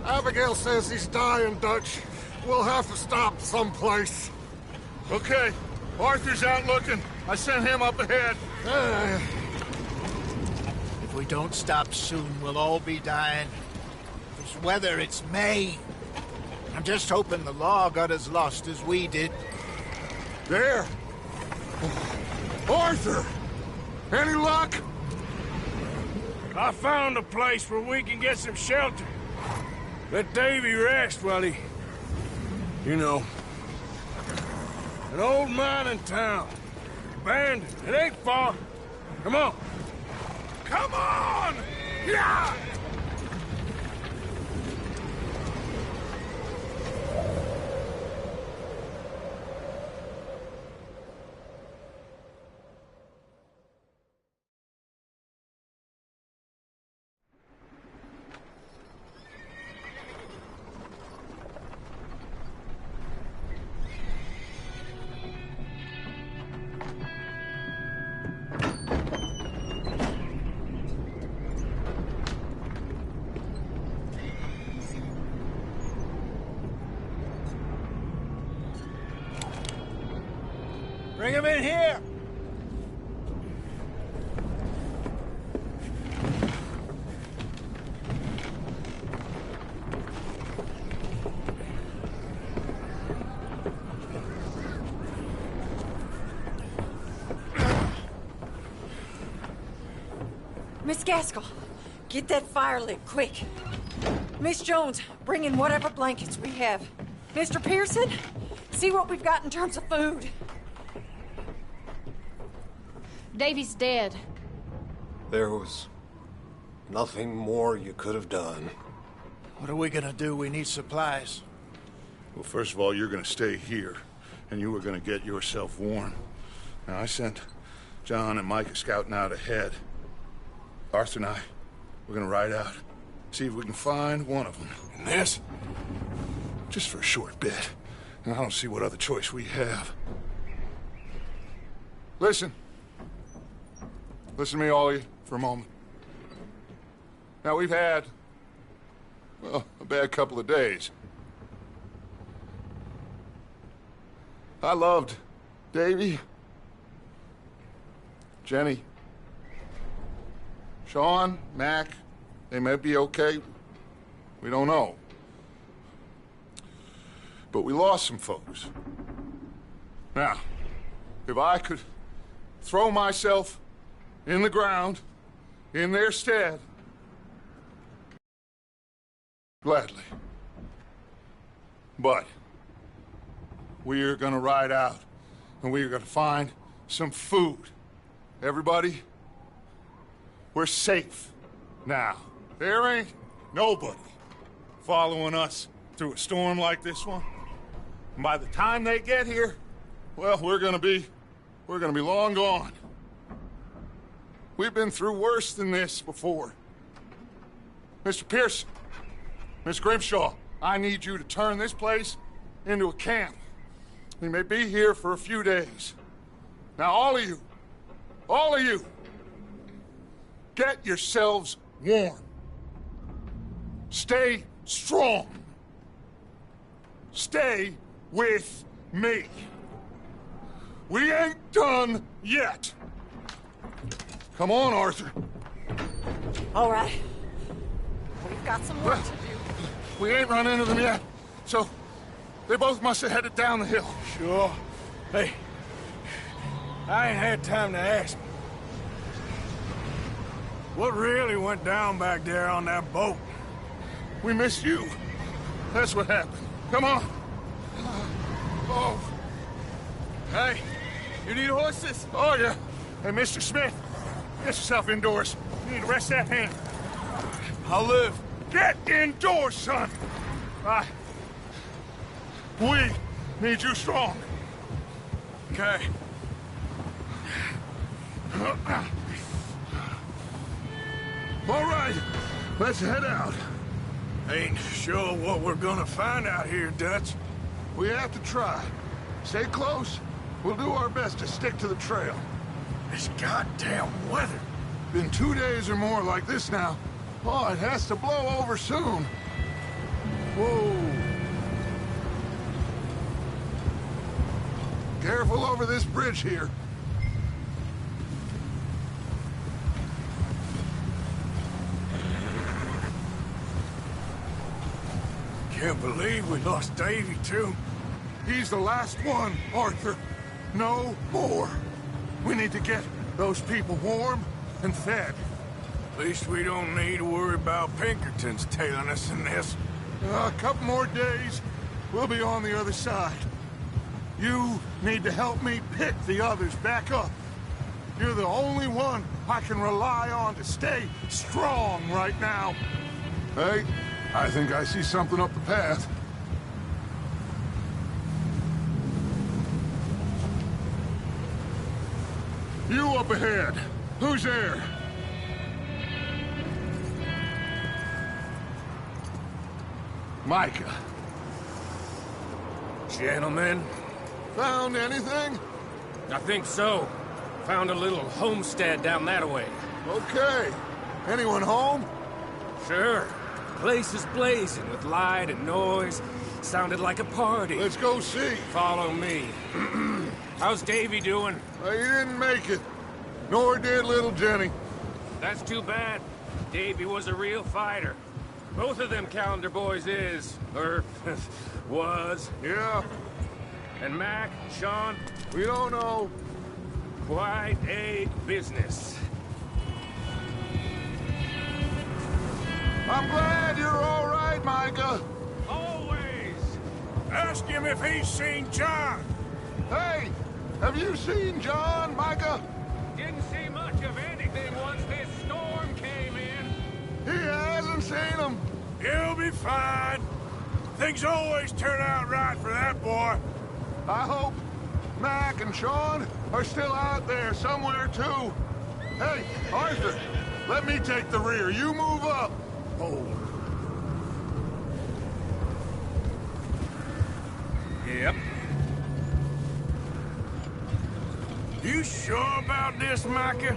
Abigail says he's dying, Dutch. We'll have to stop someplace. Okay. Arthur's out looking. I sent him up ahead. If we don't stop soon, we'll all be dying. This weather, it's May. I'm just hoping the law got as lost as we did. There! Arthur! Any luck? I found a place where we can get some shelter. Let Davy rest while he... You know. An old mining town. Abandoned. It ain't far. Come on. Come on! Yeah! Bring him in here! Miss Gaskell, get that fire lit, quick. Miss Jones, bring in whatever blankets we have. Mr. Pearson, see what we've got in terms of food. Davy's dead. There was nothing more you could have done. What are we gonna do? We need supplies. Well, first of all, you're gonna stay here, and you were gonna get yourself warm. Now, I sent John and Micah scouting out ahead. Arthur and I, we're gonna ride out, see if we can find one of them. And this? Just for a short bit. And I don't see what other choice we have. Listen. Listen to me, all of you, for a moment. Now, we've had, well, a bad couple of days. I loved Davy, Jenny, Sean, Mac. They may be okay. We don't know. But we lost some folks. Now, if I could throw myself in the ground, in their stead, gladly. But we're gonna ride out, and we're gonna find some food. Everybody, we're safe now. There ain't nobody following us through a storm like this one. And by the time they get here, well, we're gonna be long gone. We've been through worse than this before. Mr. Pearson, Miss Grimshaw, I need you to turn this place into a camp. We may be here for a few days. Now, all of you, get yourselves warm. Stay strong. Stay with me. We ain't done yet. Come on, Arthur. All right. We've got some work to do. We ain't run into them yet, so they both must have headed down the hill. Sure. Hey, I ain't had time to ask. What really went down back there on that boat? We missed you. That's what happened. Come on. Oh. Hey, you need horses? Oh, yeah. Hey, Mr. Smith, get yourself indoors. You need to rest that hand. I'll live. Get indoors, son. We need you strong. Okay. All right, let's head out. Ain't sure what we're gonna find out here, Dutch. We have to try. Stay close. We'll do our best to stick to the trail. This goddamn weather. Been 2 days or more like this now. Oh, it has to blow over soon. Whoa! Careful over this bridge here. Can't believe we lost Davy, too. He's the last one, Arthur. No more. We need to get those people warm and fed. At least we don't need to worry about Pinkertons tailing us in this. A couple more days, we'll be on the other side. You need to help me pick the others back up. You're the only one I can rely on to stay strong right now. Hey, I think I see something up the path. You up ahead. Who's there? Micah. Gentlemen, Found anything? I think so. Found a little homestead down that way. Okay. Anyone home? Sure. Place is blazing with light and noise. Sounded like a party. Let's go see. Follow me. How's Davy doing? He didn't make it. Nor did little Jenny. That's too bad. Davy was a real fighter. Both of them Calendar boys is, or was. Yeah, And Mac, Sean, we don't know. quite a business. I'm glad you're all right, Micah. Always! Ask him if he's seen John. Hey, have you seen John, Micah? Didn't see much of anything once this storm came in. He hasn't seen him. He'll be fine. Things always turn out right for that boy. I hope Mac and Sean are still out there somewhere, too. Hey, Arthur, let me take the rear. You move up. Yep. You sure about this, Micah?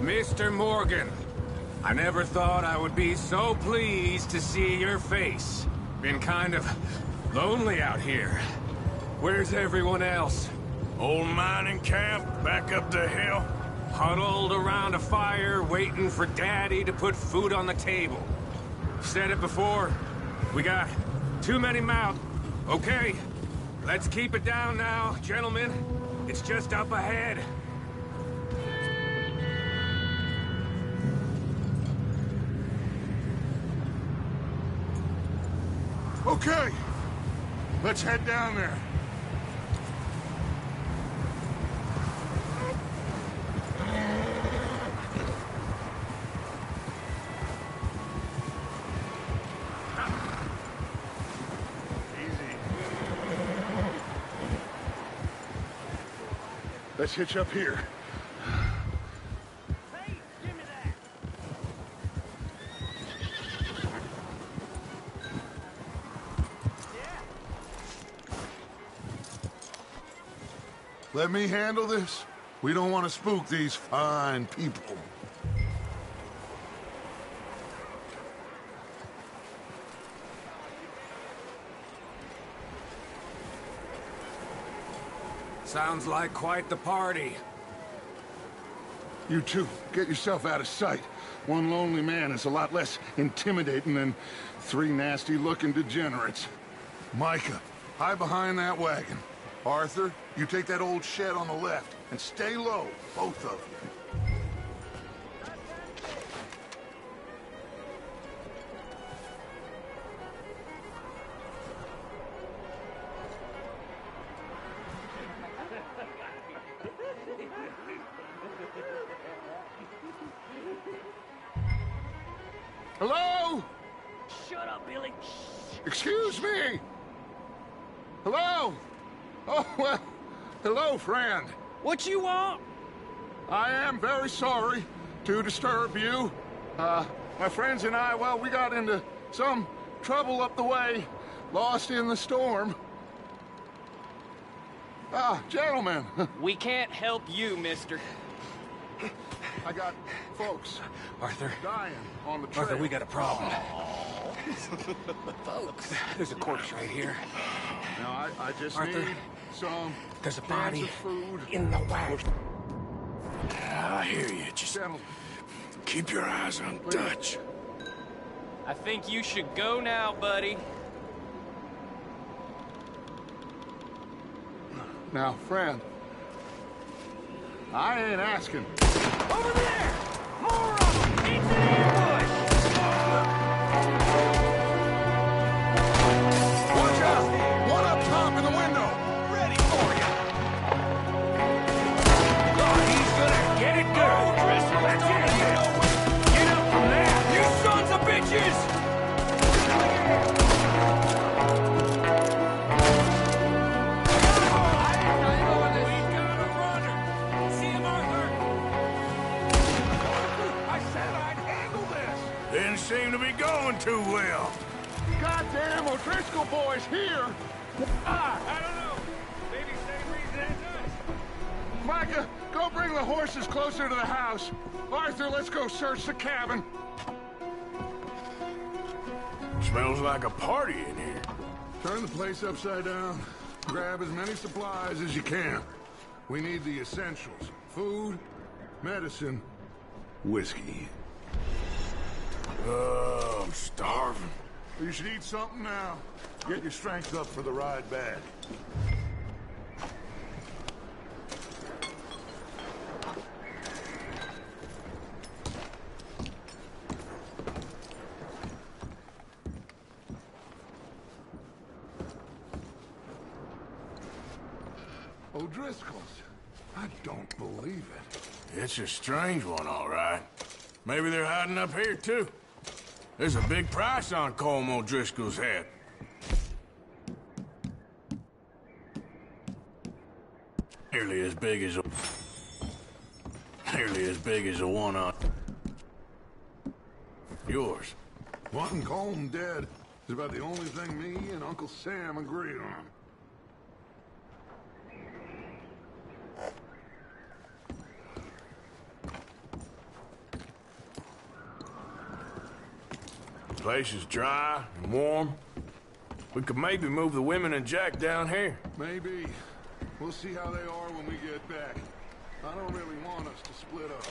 Mr. Morgan, I never thought I would be so pleased to see your face. Been kind of lonely out here. Where's everyone else? Old mining camp back up the hill. Huddled around a fire, waiting for Daddy to put food on the table. Said it before, we got too many mouths. Okay, let's keep it down now, gentlemen. It's just up ahead. Okay, let's head down there. Let's hitch up here. Hey, give me that. Let me handle this. We don't want to spook these fine people. Sounds like quite the party. You two, get yourself out of sight. One lonely man is a lot less intimidating than three nasty-looking degenerates. Micah, hide behind that wagon. Arthur, you take that old shed on the left, and stay low, both of you. Hello? Shut up, Billy. Excuse me? Hello? Oh, well, hello, friend. What you want? I am very sorry to disturb you. My friends and I, well, we got into some trouble up the way, lost in the storm. Gentlemen, We can't help you, mister. I got folks Arthur, dying on the trail. Arthur, we got a problem. Folks, there's a corpse right here. Now, I just Arthur, need some there's a cans body of food. in the wagon. I hear you. Just Gentlemen, keep your eyes on Dutch. I think you should go now, buddy. now, friend, I ain't asking. Over there! More of them! It's an ambush! Watch out! One up top in the window! Ready for you! Oh, he's gonna get it good. Driscoll, That's don't it, leave Bill. no way. Get up from there. You sons of bitches! We got a runner. See him, Arthur? I said I'd handle this. Didn't seem to be going too well. Goddamn O'Driscoll boys here! I don't know. Maybe same reason as us. Micah, go bring the horses closer to the house. Arthur, let's go search the cabin. Smells like a party in here. Turn the place upside down. Grab as many supplies as you can. We need the essentials. Food, medicine, whiskey. Oh, I'm starving. You should eat something now. Get your strength up for the ride back. O'Driscoll's. I don't believe it. It's a strange one, all right. Maybe they're hiding up here, too. There's a big price on Colm O'Driscoll's head. Nearly as big as a one on yours. Wanting Colm dead is about the only thing me and Uncle Sam agree on. The place is dry and warm. We could maybe move the women and Jack down here. Maybe. We'll see how they are when we get back. I don't really want us to split up.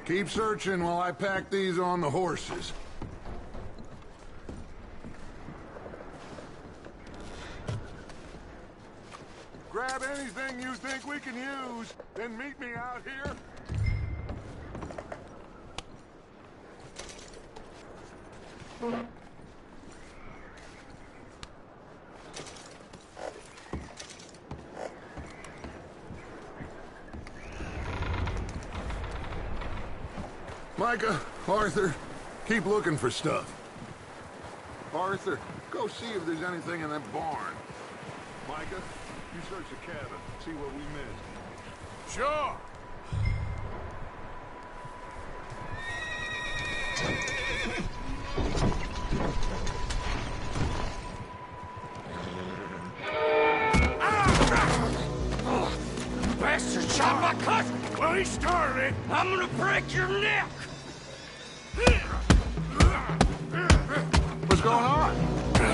Keep searching while I pack these on the horses. Grab anything you think we can use, then meet me out here. Micah, Arthur, keep looking for stuff. Arthur, go see if there's anything in that barn. Micah, you search the cabin, see what we missed. Sure. Bastard shot my cousin! Well, he started it. I'm gonna break your neck! What's going on?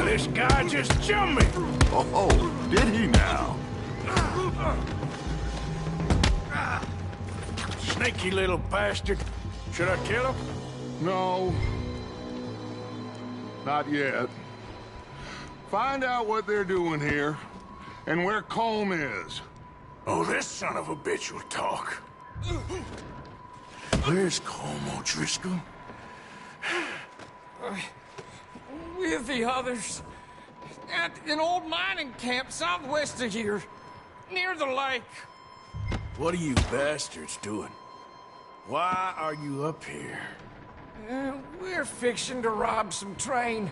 This guy just jumped me. Oh, did he now? Sneaky little bastard. Should I kill him? No. Not yet. Find out what they're doing here, and where Colm is. Oh, this son of a bitch will talk. Where's Colm O'Driscoll? With the others. At an old mining camp southwest of here. Near the lake. What are you bastards doing? Why are you up here? We're fixing to rob some train.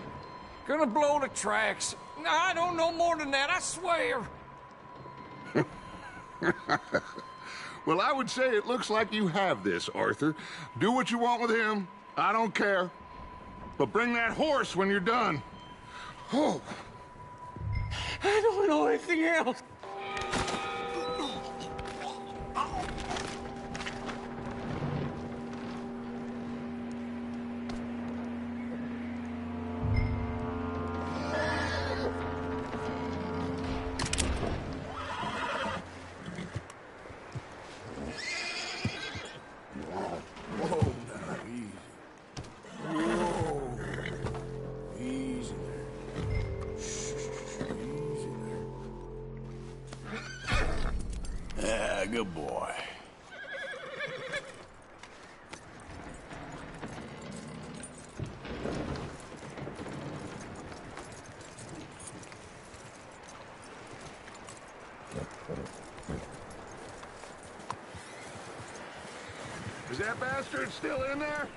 Gonna blow the tracks. I don't know more than that, I swear. Well, I would say it looks like you have this, Arthur. Do what you want with him. I don't care. But bring that horse when you're done. Oh. I don't know anything else. Good boy. Is that bastard still in there?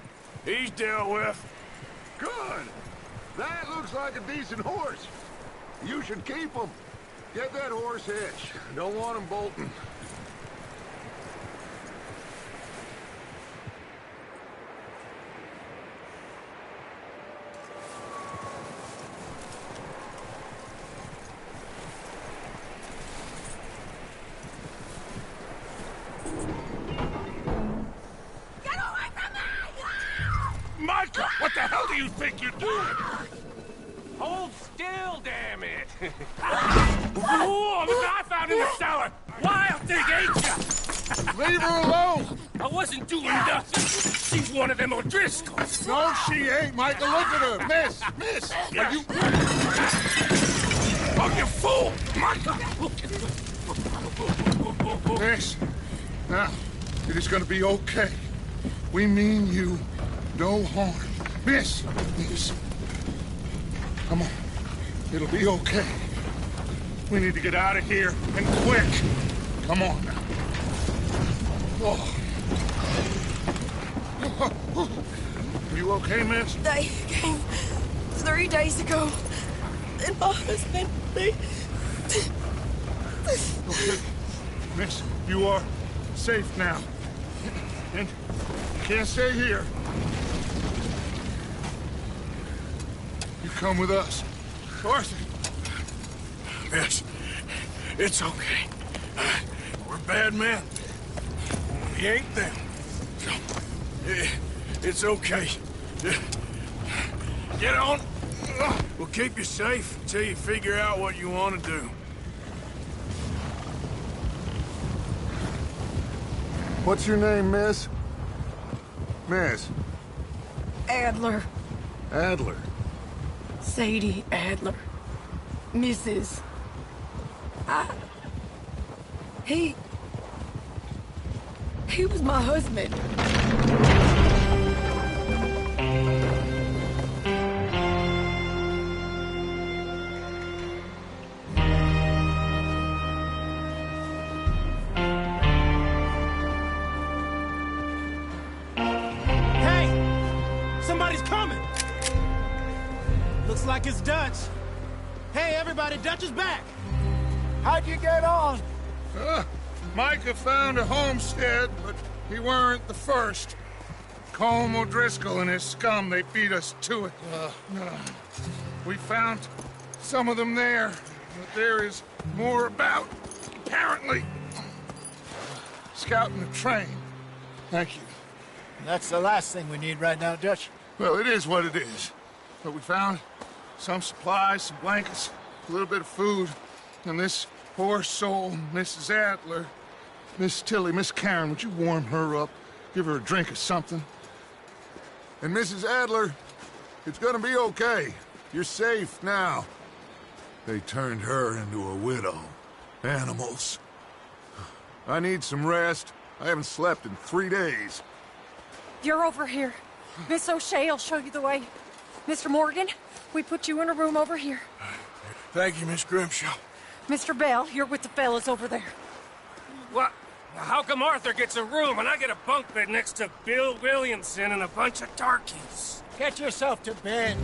He's dealt with. Good. That looks like a decent horse. You should keep him. Get that horse hitched. Don't want him bolting. Micah, what the hell do you think you're doing? Hold still, damn it! Whoa, look what I found in the cellar! Wild thing, ain't ya? Leave her alone! I wasn't doing nothing. She's one of them O'Driscolls. No, she ain't, Micah. Look at her. Miss! Are you... Oh, you fool! Micah! Miss, now, it is gonna be okay. We mean you no harm. Miss! Come on. It'll be okay. We need to get out of here, and quick. Come on now. Oh. You okay, miss? They came 3 days ago. And my husband, Okay. Miss, you are safe now. And you can't stay here. You come with us. Arthur. Miss, it's okay. We're bad men. We ain't them. So, it's okay. Get on. We'll keep you safe until you figure out what you want to do. What's your name, miss? Miss? Adler. Adler. Sadie Adler. Mrs. He was my husband. Looks like it's Dutch. Hey, everybody, Dutch is back. How'd you get on? Micah found a homestead, but he weren't the first. Colm O'Driscoll and his scum, they beat us to it. We found some of them there, but there is more about, apparently. Scouting the train. Thank you. That's the last thing we need right now, Dutch. Well, it is what it is. But we found some supplies, some blankets, a little bit of food, and this poor soul, Mrs. Adler, Miss Tilly, Miss Karen, would you warm her up? Give her a drink or something? And Mrs. Adler, it's gonna be okay. You're safe now. They turned her into a widow. Animals. I need some rest. I haven't slept in 3 days. You're over here. Miss O'Shea will show you the way. Mr. Morgan, we put you in a room over here. Thank you, Miss Grimshaw. Mr. Bell, you're with the fellas over there. What? How come Arthur gets a room and I get a bunk bed next to Bill Williamson and a bunch of darkies? Get yourself to bed.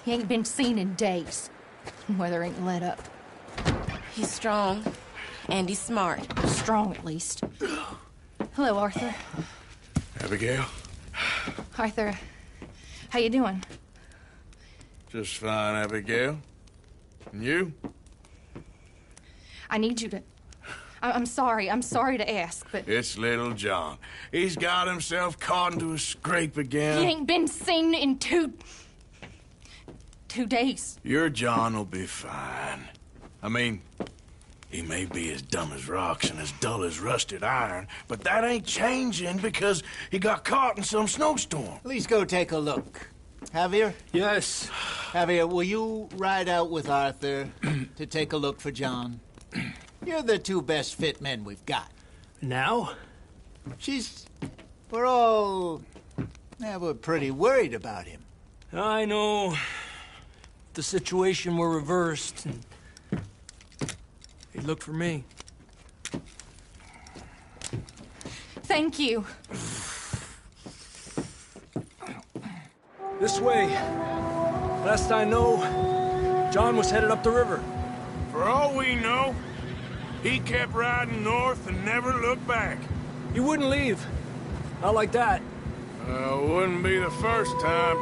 He ain't been seen in days. Weather ain't let up. He's strong, and he's smart. Strong, at least. Hello, Arthur. Abigail? Arthur, how you doing? Just fine, Abigail. And you? I need you to... I'm sorry to ask, but... It's little John. He's got himself caught into a scrape again. He ain't been seen in 2 days. Your John will be fine. I mean, he may be as dumb as rocks and as dull as rusted iron, but that ain't changing because he got caught in some snowstorm. Please go take a look. Javier? Yes. Javier, will you ride out with Arthur to take a look for John? You're the 2 best fit men we've got. Now? We're all... we're pretty worried about him. I know. The situation were reversed, and he looked for me. Thank you. This way. Last I know, John was headed up the river. For all we know, he kept riding north and never looked back. He wouldn't leave. Not like that. Wouldn't be the first time.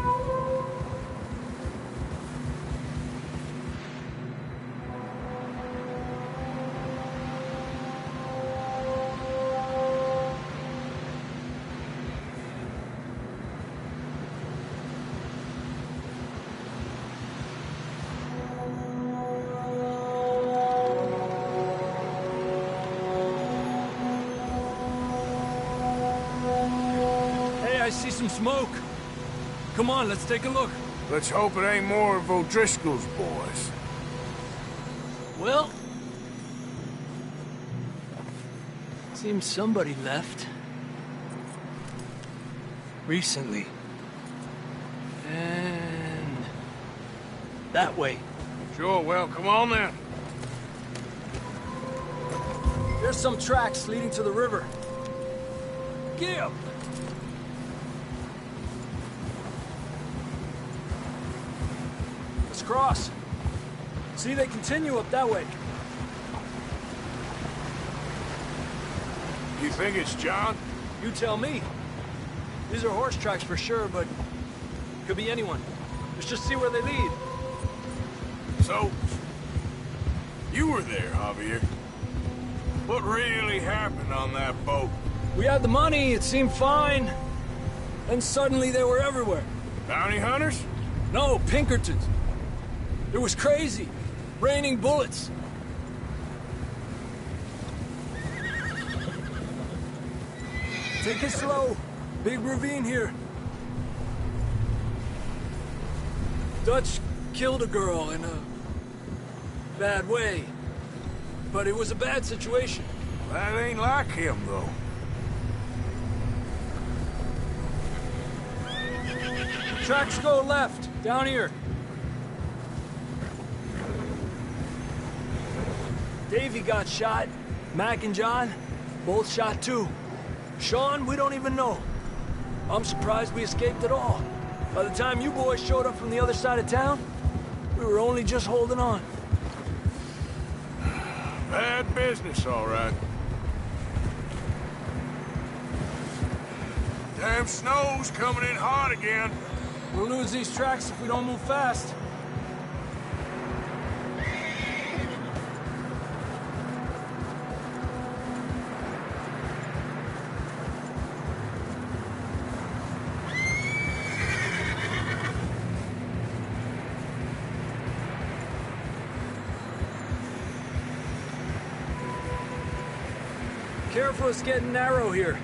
I see some smoke. Come on, let's take a look. Let's hope it ain't more of O'Driscoll's boys. Well... seems somebody left. Recently. And... that way. Sure, well, come on then. There's some tracks leading to the river. Gib! Let's cross. See, they continue up that way. You think it's John? You tell me. These are horse tracks for sure, but could be anyone. Let's just see where they lead. So, you were there, Javier. What really happened on that boat? We had the money, it seemed fine. Then suddenly they were everywhere. Bounty hunters? No, Pinkertons. It was crazy. Raining bullets. Take it slow. Big ravine here. Dutch killed a girl in a bad way. But it was a bad situation. That ain't like him, though. Tracks go left, down here. Davey got shot. Mac and John, both shot too. Sean, we don't even know. I'm surprised we escaped at all. By the time you boys showed up from the other side of town, we were only just holding on. Bad business, all right. Damn snow's coming in hot again. We'll lose these tracks if we don't move fast. Careful, it's getting narrow here.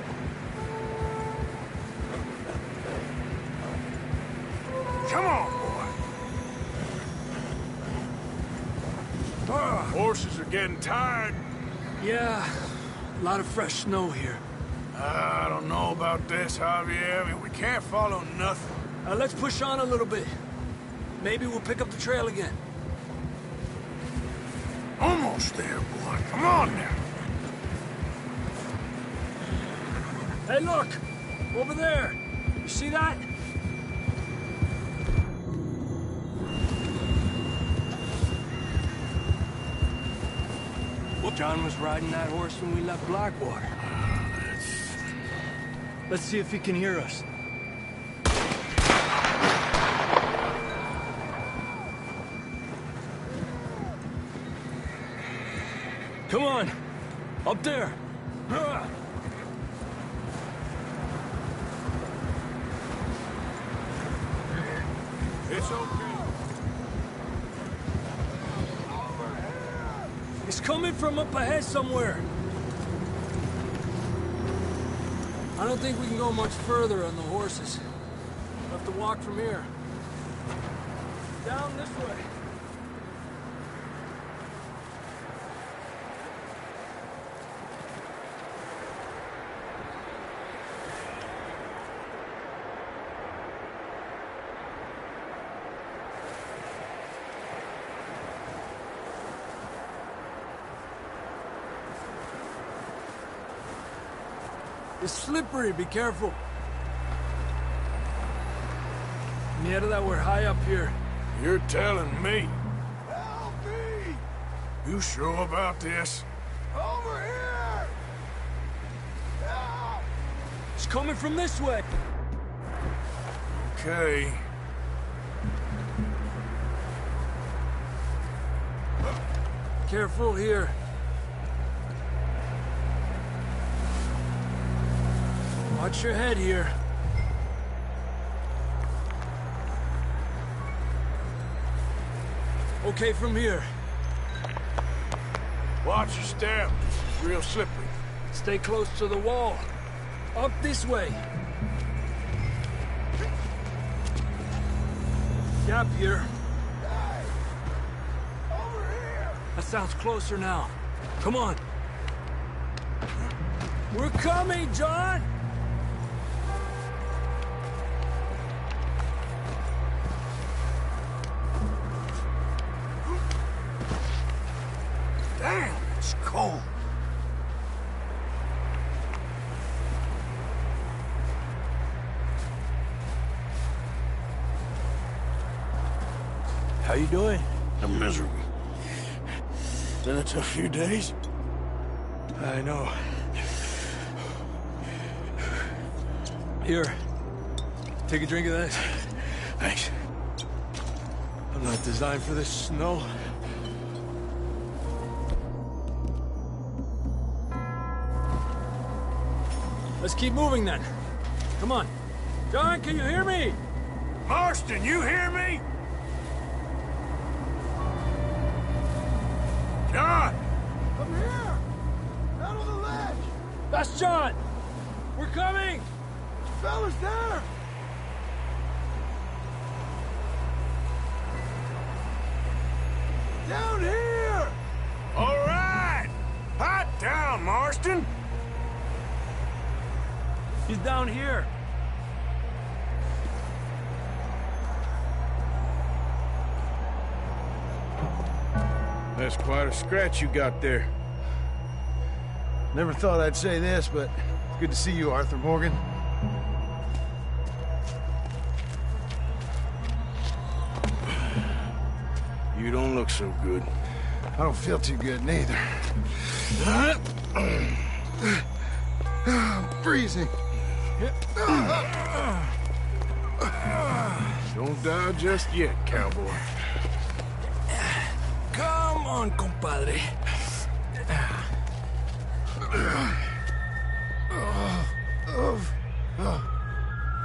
Come on, boy. Horses are getting tired. Yeah, a lot of fresh snow here. I don't know about this, Javier. I mean, we can't follow nothing. Let's push on a little bit. Maybe we'll pick up the trail again. Almost there, boy. Come on now. Hey, look! Over there! You see that? Well, John was riding that horse when we left Blackwater. Let's see if he can hear us. Come on! Up there! It's okay. It's coming from up ahead somewhere. I don't think we can go much further on the horses. We'll have to walk from here. Down this way. It's slippery, be careful. Mierda, that we're high up here. You're telling me. Help me! You sure about this? Over here! Help! It's coming from this way. Okay. Careful here. Watch your head here. Okay from here. Watch your step. It's real slippery. Stay close to the wall. Up this way. Gap here. Over here! That sounds closer now. Come on. We're coming, John! Damn, it's cold. How you doing? I'm miserable. Been a tough few days. I know. Here. Take a drink of that. Thanks. I'm not designed for this snow. Let's keep moving then. Come on. John, can you hear me? Marston, you hear me? John! I'm here! Out on the ledge! That's John! We're coming! Fella's there! Down here! All right! Hot down, Marston! He's down here. That's quite a scratch you got there. Never thought I'd say this, but it's good to see you, Arthur Morgan. You don't look so good. I don't feel too good, neither. I'm freezing. Don't die just yet, cowboy. Come on, compadre.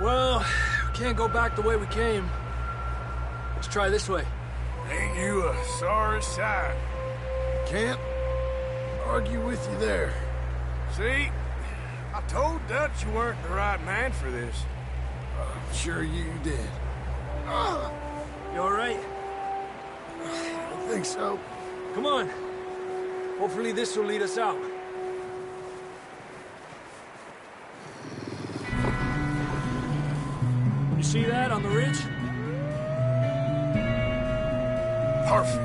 Well, we can't go back the way we came. Let's try this way. Ain't you a sorry sight? Can't argue with you there. See? I told Dutch you weren't the right man for this. I'm sure you did. You all right? I think so. Come on. Hopefully this will lead us out. You see that on the ridge? Perfect.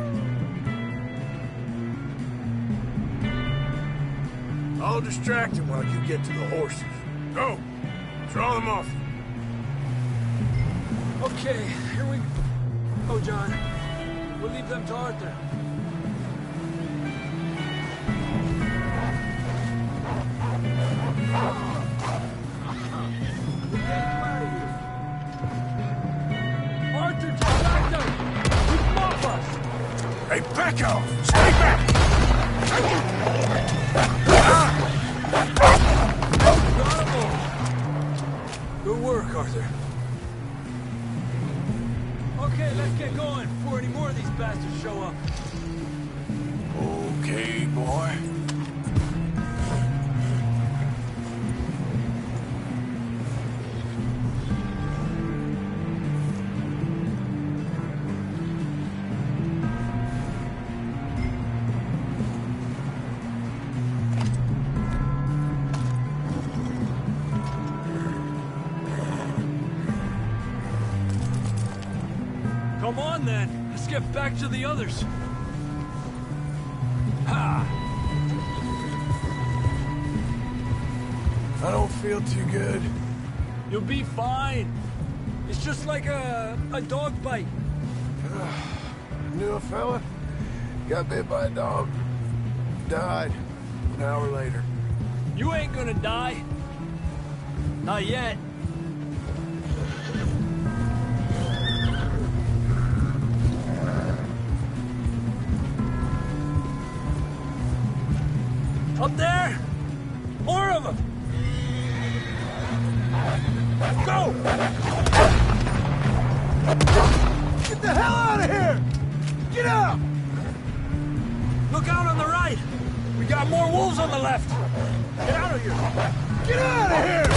I'll distract him while you get to the horses. Go! Draw them off. Okay, here we go, John. We'll leave them to Arthur. Arthur, just back them! Keep them off us! Hey, back off! Stay back! Good work, Arthur. Okay, let's get going before any more of these bastards show up. Okay, boy. Come on, then. Let's get back to the others. Ha! I don't feel too good. You'll be fine. It's just like a dog bite. Knew a fella, got bit by a dog, died an hour later. You ain't gonna die. Not yet. Up there! More of them! Go! Get the hell out of here! Get out! Look out on the right! We got more wolves on the left! Get out of here! Get out of here!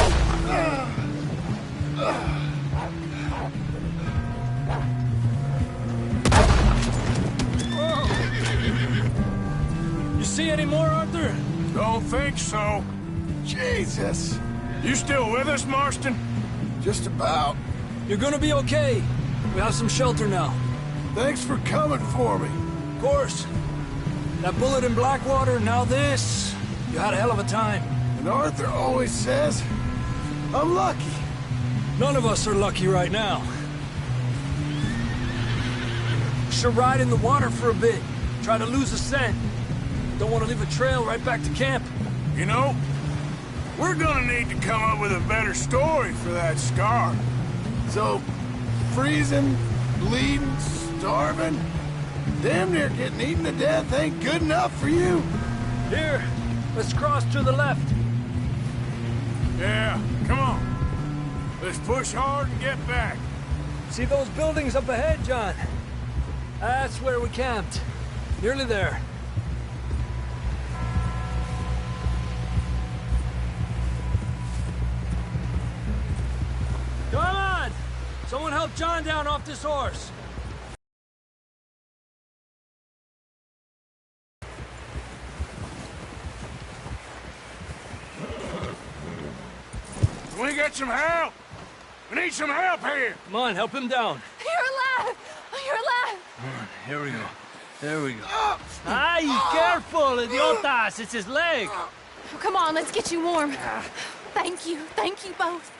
You see any more, Arthur? Don't think so. Jesus! You still with us, Marston? Just about. You're gonna be okay. We have some shelter now. Thanks for coming for me. Of course. That bullet in Blackwater, now this. You had a hell of a time. And Arthur always says, I'm lucky. None of us are lucky right now. Should ride in the water for a bit. Try to lose the scent. Don't want to leave a trail right back to camp. You know, we're gonna need to come up with a better story for that scar. So, freezing, bleeding, starving, damn near getting eaten to death ain't good enough for you? Here, let's cross to the left. Yeah, come on. Let's push hard and get back. See those buildings up ahead, John? That's where we camped. Nearly there. Come on! Someone help John down off this horse. We get some help! We need some help here! Come on, help him down. You're alive! You're alive! Here we go. There we go. Ay, careful, idiotas! It's his leg! Oh, come on, let's get you warm. Thank you both.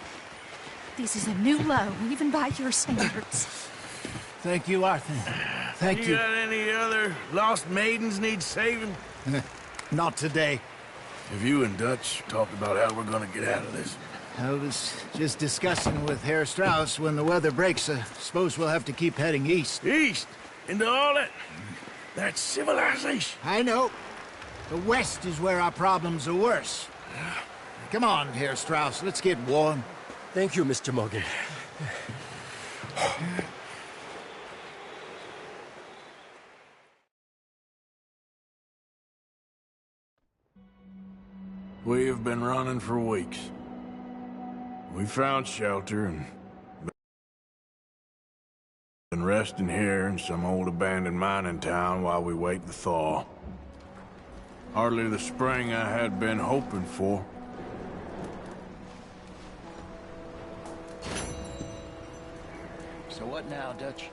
This is a new low, even by your standards. Thank you, Arthur. Thank you. You got any other lost maidens need saving? Not today. Have you and Dutch talked about how we're gonna get out of this? I was just discussing with Herr Strauss when the weather breaks. I suppose we'll have to keep heading east. East? Into all that... that civilization? I know. The west is where our problems are worse. Come on, Herr Strauss, let's get warm. Thank you, Mr. Morgan. We have been running for weeks. We found shelter and been resting here in some old abandoned mining town while we wait the thaw. Hardly the spring I had been hoping for. So what now, Dutch?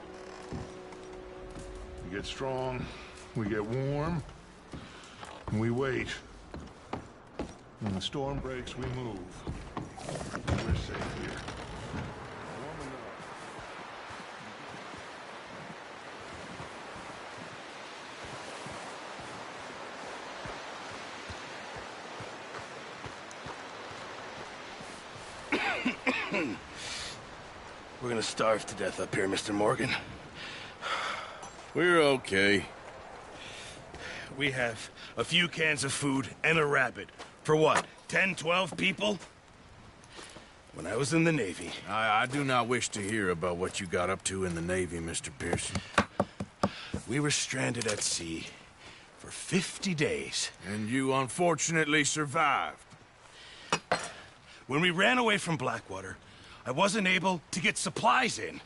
We get strong, we get warm, and we wait. When the storm breaks, we move. We're safe here. Warm enough. We're gonna starve to death up here, Mr. Morgan. We're okay. We have a few cans of food and a rabbit. For what, 10, 12 people? When I was in the Navy... I do not wish to hear about what you got up to in the Navy, Mr. Pearson. We were stranded at sea for 50 days. And you unfortunately survived. When we ran away from Blackwater, I wasn't able to get supplies in.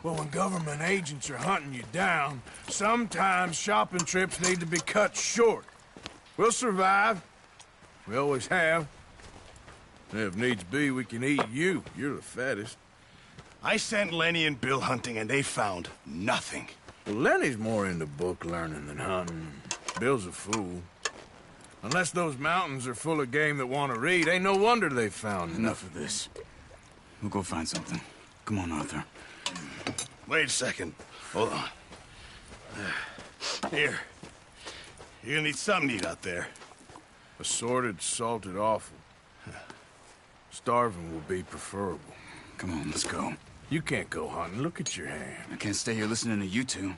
Well, when government agents are hunting you down, sometimes shopping trips need to be cut short. We'll survive. We always have. If needs be, we can eat you. You're the fattest. I sent Lenny and Bill hunting, and they found nothing. Well, Lenny's more into book learning than hunting. Bill's a fool. Unless those mountains are full of game that want to read, ain't no wonder they found Enough of this. We'll go find something. Come on, Arthur. Wait a second. Hold on. Here. You're gonna need something to eat out there. Assorted, salted offal. Starving will be preferable. Come on, let's go. You can't go hunting. Look at your hand. I can't stay here listening to you two.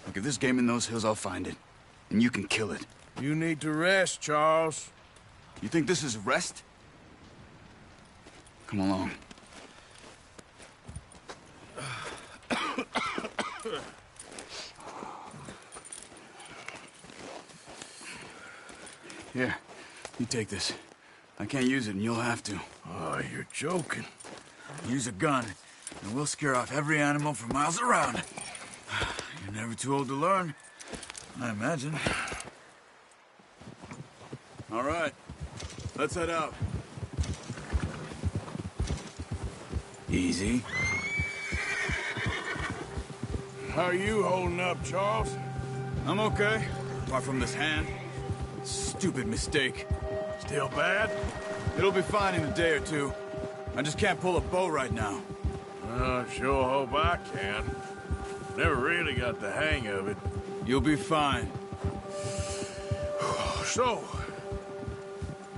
Look, if there's game in those hills, I'll find it. And you can kill it. You need to rest, Charles. You think this is rest? Come along. Here, you take this. I can't use it, and you'll have to. Oh, you're joking. Use a gun, and we'll scare off every animal for miles around. You're never too old to learn, I imagine. All right, let's head out. Easy. How are you holding up, Charles? I'm okay, apart from this hand. Stupid mistake. Still bad? It'll be fine in a day or two. I just can't pull a bow right now. I sure hope I can. Never really got the hang of it. You'll be fine. So,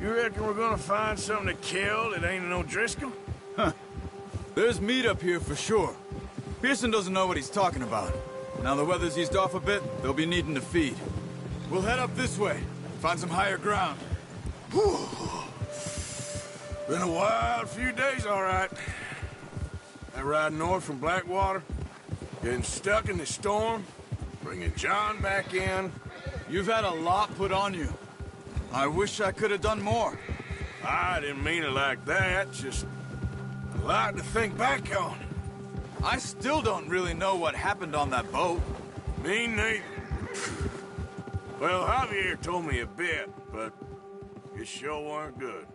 you reckon we're gonna find something to kill that ain't no Driscoll? Huh. There's meat up here for sure. Pearson doesn't know what he's talking about. Now the weather's eased off a bit, they'll be needing to feed. We'll head up this way, find some higher ground. Whew. Been a wild few days, all right. That ride north from Blackwater, getting stuck in the storm, bringing John back in. You've had a lot put on you. I wish I could have done more. I didn't mean it like that, just a lot to think back on. I still don't really know what happened on that boat. Me neither. Well, Javier told me a bit, but it sure weren't good.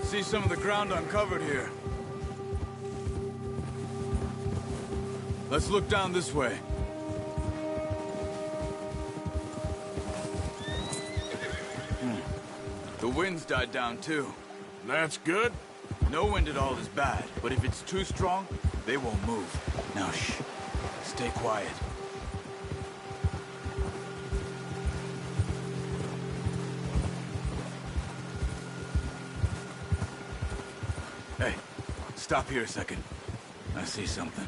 See some of the ground uncovered here. Let's look down this way. The wind's died down too. That's good. No wind at all is bad, but if it's too strong, they won't move. Now shh, stay quiet. Stop here a second. I see something.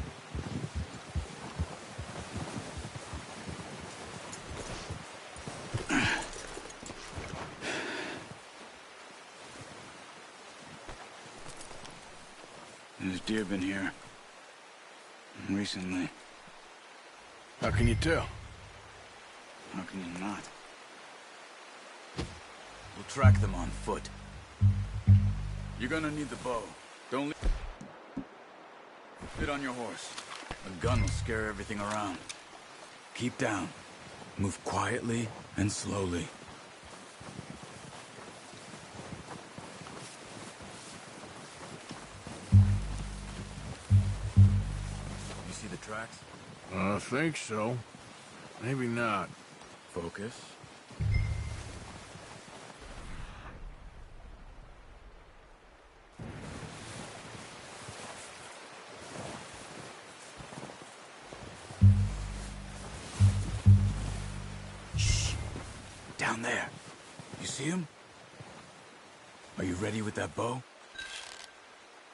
There's deer been here. Recently. How can you tell? How can you not? We'll track them on foot. You're gonna need the bow. Don't leave it on your horse. A gun will scare everything around. Keep down. Move quietly and slowly. You see the tracks? I think so. Maybe not. Focus. Shh. Down there. You see him? Are you ready with that bow?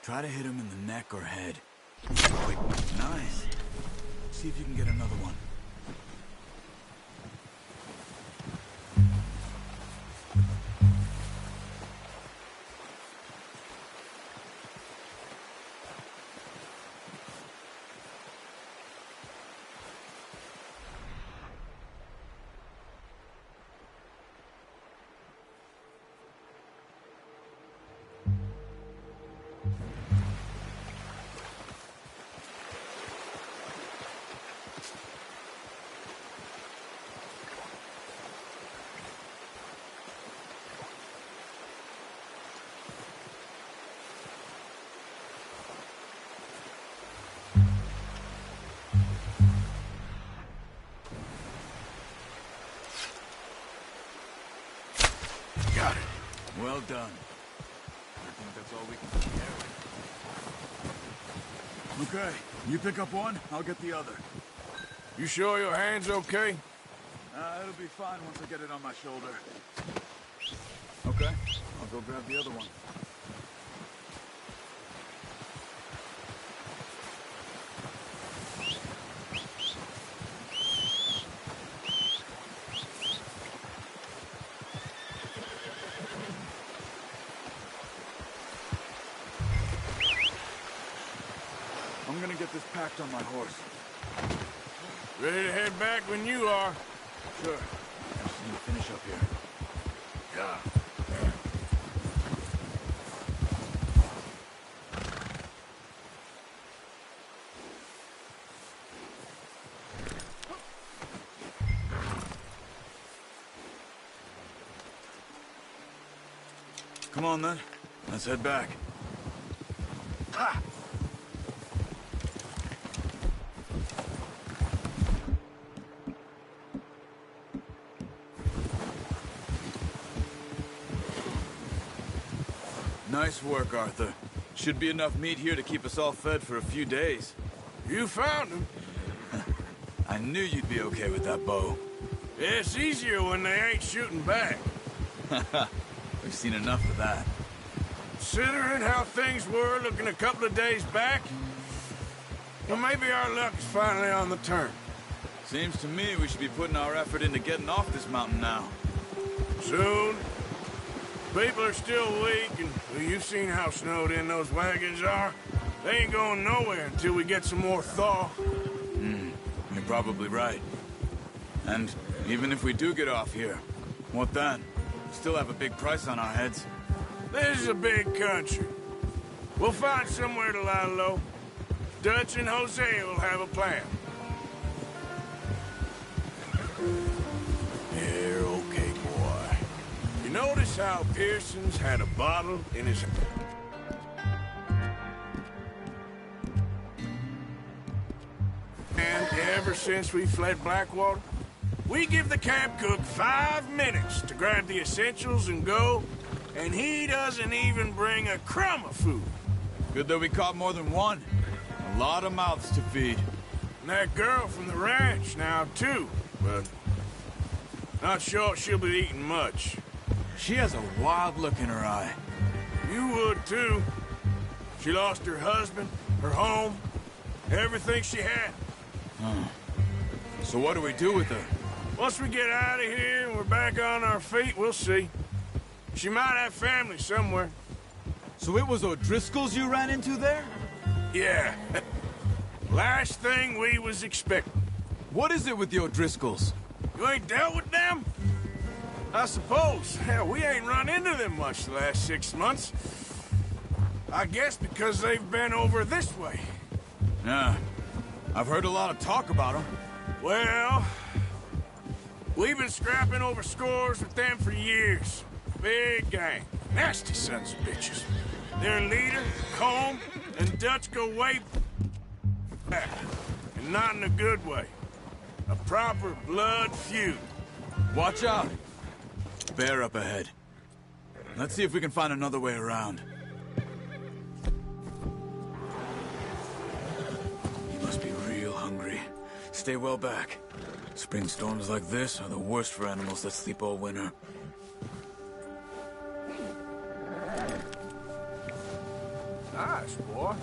Try to hit him in the neck or head. Quick. Nice. See if you can get another one. Got it. Well done. I think that's all we can carry. Okay, you pick up one, I'll get the other. You sure your hand's okay? It'll be fine once I get it on my shoulder. Okay, I'll go grab the other one. I'm gonna get this packed on my horse. Ready to head back when you are. Sure. I just need to finish up here. Yeah. Come on then. Let's head back. Ha! Nice work, Arthur. Should be enough meat here to keep us all fed for a few days. You found him. I knew you'd be okay with that bow. It's easier when they ain't shooting back. We've seen enough of that. Considering how things were looking a couple of days back, well, maybe our luck is finally on the turn. Seems to me we should be putting our effort into getting off this mountain now. Soon. People are still weak, and well, you've seen how snowed in those wagons are. They ain't going nowhere until we get some more thaw. You're probably right. And even if we do get off here, what then? We still have a big price on our heads. This is a big country. We'll find somewhere to lie low. Dutch and Hosea will have a plan. You're okay, boy. You notice how Pearson's had a bottle in his... And ever since we fled Blackwater, we give the camp cook 5 minutes to grab the essentials and go, and he doesn't even bring a crumb of food. Good that we caught more than one. A lot of mouths to feed. And that girl from the ranch now, too, but not sure she'll be eating much. She has a wild look in her eye. You would, too. She lost her husband, her home, everything she had. So what do we do with her? Once we get out of here and we're back on our feet, we'll see. She might have family somewhere. So it was O'Driscoll's you ran into there? Yeah. Last thing we was expecting. What is it with the O'Driscolls? You ain't dealt with them? I suppose. Hell, we ain't run into them much the last 6 months. I guess because they've been over this way. Yeah. I've heard a lot of talk about them. Well, we've been scrapping over scores with them for years. Big gang. Nasty sons of bitches. Their leader, Colm, and Dutch go way back. And not in a good way. A proper blood feud. Watch out. Bear up ahead. Let's see if we can find another way around. You must be real hungry. Stay well back. Spring storms like this are the worst for animals that sleep all winter. Nice, boy.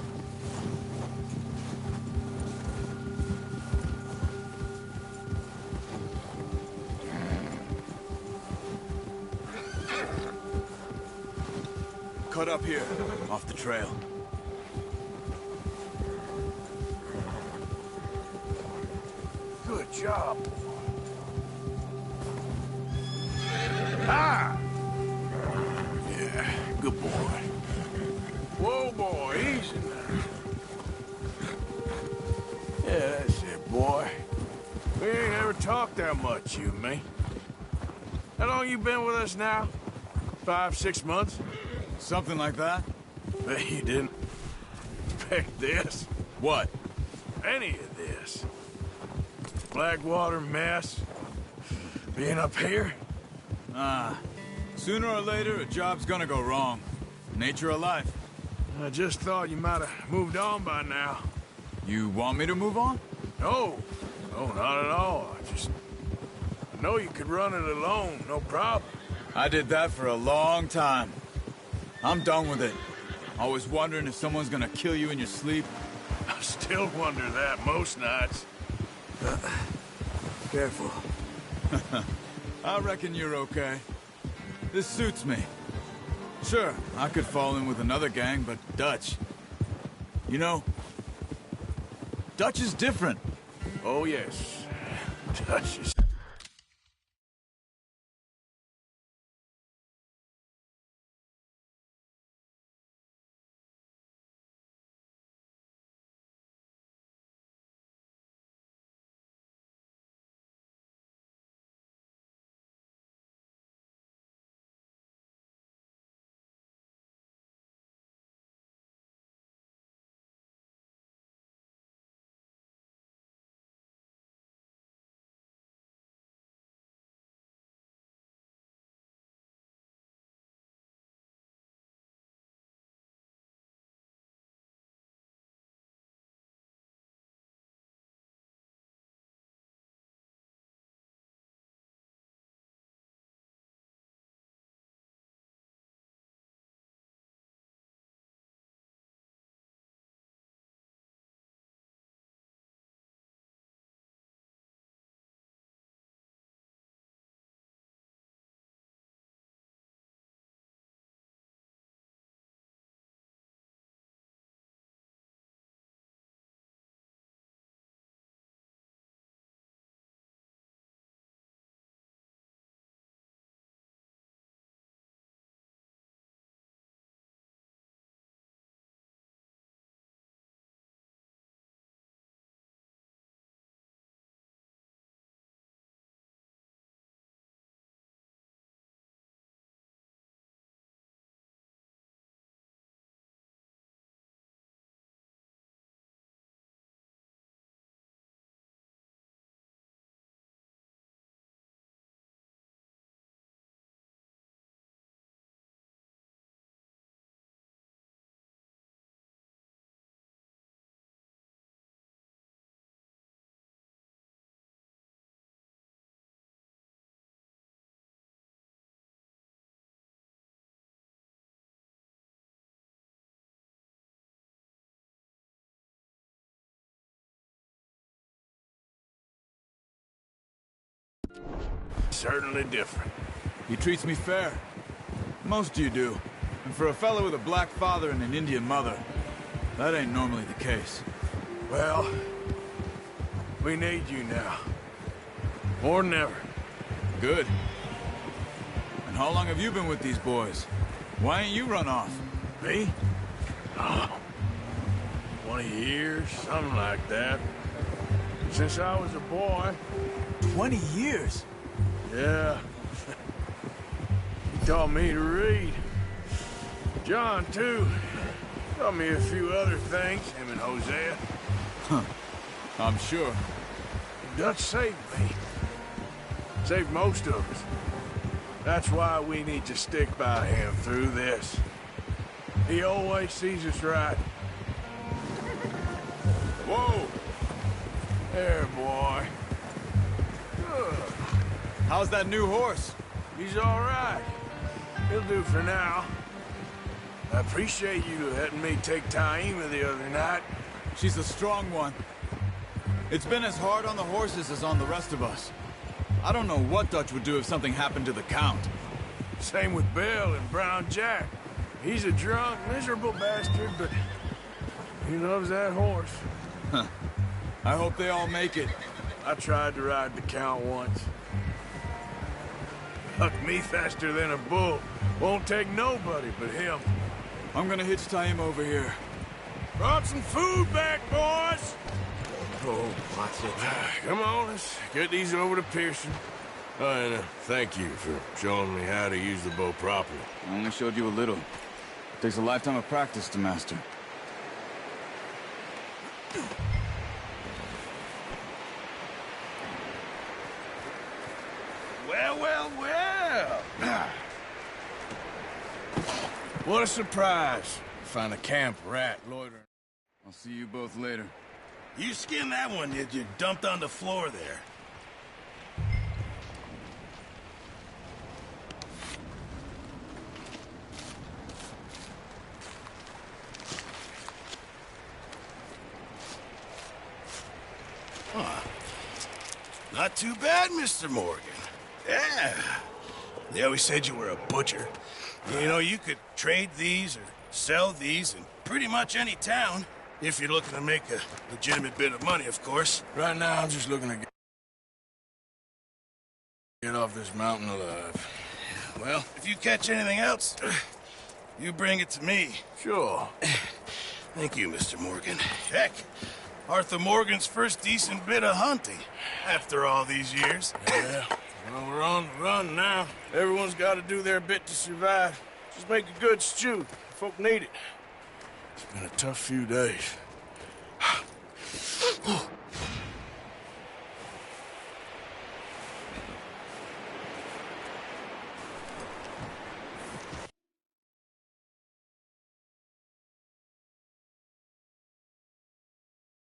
Cut up here, off the trail. Good job. Ah! Yeah, good boy. Whoa, boy, easy now. Yeah, that's it, boy. We ain't ever talked that much, you and me. How long you been with us now? 5, 6 months? Something like that? Bet you didn't expect this. What? Any of this. Blackwater mess. Being up here. Sooner or later, a job's gonna go wrong. Nature of life. I just thought you might have moved on by now. You want me to move on? No. No, not at all. I know you could run it alone, no problem. I did that for a long time. I'm done with it. Always wondering if someone's gonna kill you in your sleep. I still wonder that most nights. Careful. I reckon you're okay. This suits me. Sure, I could fall in with another gang, but Dutch... You know, Dutch is different. Oh, yes. Dutch is... certainly different. He treats me fair. Most of you do. And for a fellow with a black father and an Indian mother, that ain't normally the case. Well, we need you now. More than ever. Good. And how long have you been with these boys? Why ain't you run off? Me? Oh, 20 years, something like that. Since I was a boy. 20 years? Yeah. He taught me to read. John, too. Taught me a few other things, him and Hosea. Huh. I'm sure. Dutch saved me. Saved most of us. That's why we need to stick by him through this. He always sees us right. Whoa! There, boy. Good. How's that new horse? He's all right. He'll do for now. I appreciate you letting me take Taima the other night. She's a strong one. It's been as hard on the horses as on the rest of us. I don't know what Dutch would do if something happened to the Count. Same with Bill and Brown Jack. He's a drunk, miserable bastard, but he loves that horse. Huh. I hope they all make it. I tried to ride the Count once. Hucked me faster than a bull. Won't take nobody but him. I'm gonna hitch Taima over here. Brought some food back, boys! Oh, watch it. Come on, let's get these over to Pearson. Oh, and thank you for showing me how to use the bow properly. I only showed you a little. Takes a lifetime of practice to master. Well, well, well. What a surprise. Find a camp rat loitering. I'll see you both later. You skinned that one, did you? Dumped on the floor there. Huh. Not too bad, Mr. Morgan. Yeah. They always said you were a butcher. You know, you could trade these or sell these in pretty much any town. If you're looking to make a legitimate bit of money, of course. Right now, I'm just looking to get off this mountain alive. Well, if you catch anything else, you bring it to me. Sure. Thank you, Mr. Morgan. Heck, Arthur Morgan's first decent bit of hunting after all these years. Yeah. Well, we're on the run now. Everyone's got to do their bit to survive. Just make a good stew. Folk need it. It's been a tough few days.